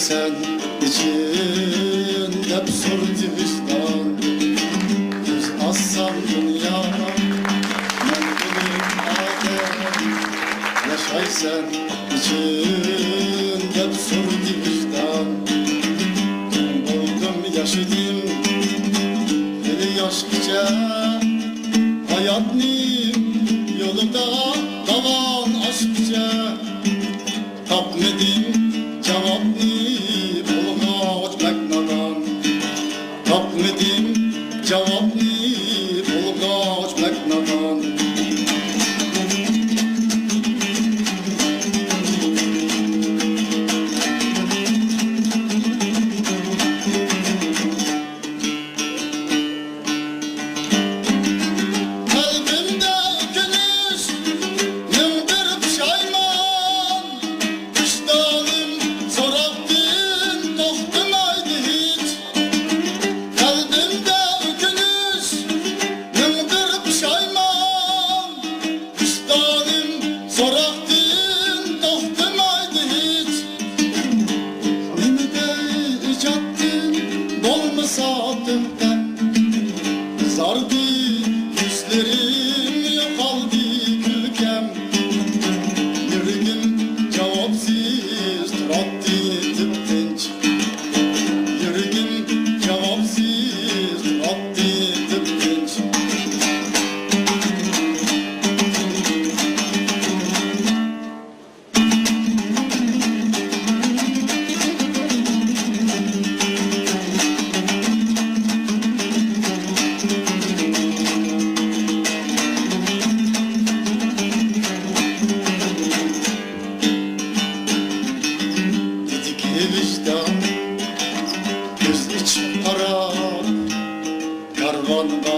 sen için hep sordu vicdan. Göz assam dünya men bilip adem, yaşay sen için hep sordu vicdan. Doydum yaşadım beni yaşlıca, hayatım yolunda davan aşkça. Tapmadım cevapni bulgaç beknadan, tapmadım cevapni bulgaç beknadan. Sardı yüzlerim, yokaldı gülkem. Yüreğim cevapsız rattı tıptınç. Yüreğim cevapsız rattı tıptınç. Vicdan, göz içi para, karvanda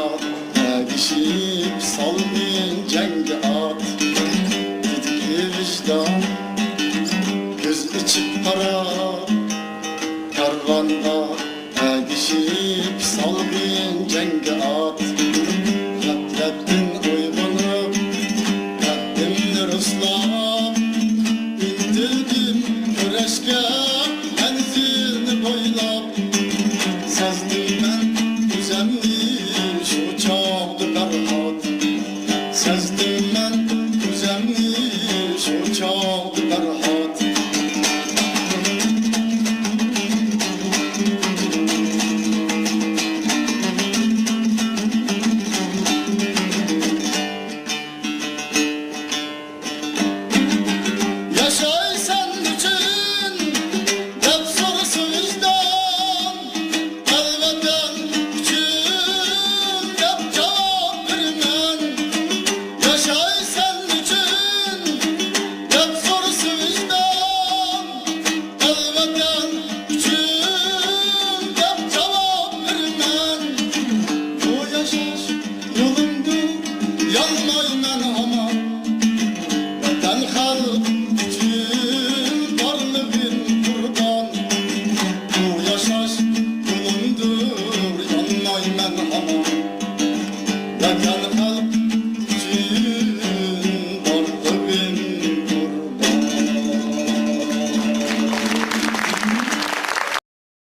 erişip salmayın cengi at. Dedik vicdan, göz içi para, karvanda erişip salmayın cengi at. Katlettin uygunup, kaddimdir ıslah, indirdim güreşke. Sezdim ben güzemli şu çağdı berhat. Sezdim ben güzemli şu çağdı berhat. Yaşay sen için hep sorusu vicdan. Yanmayman ama,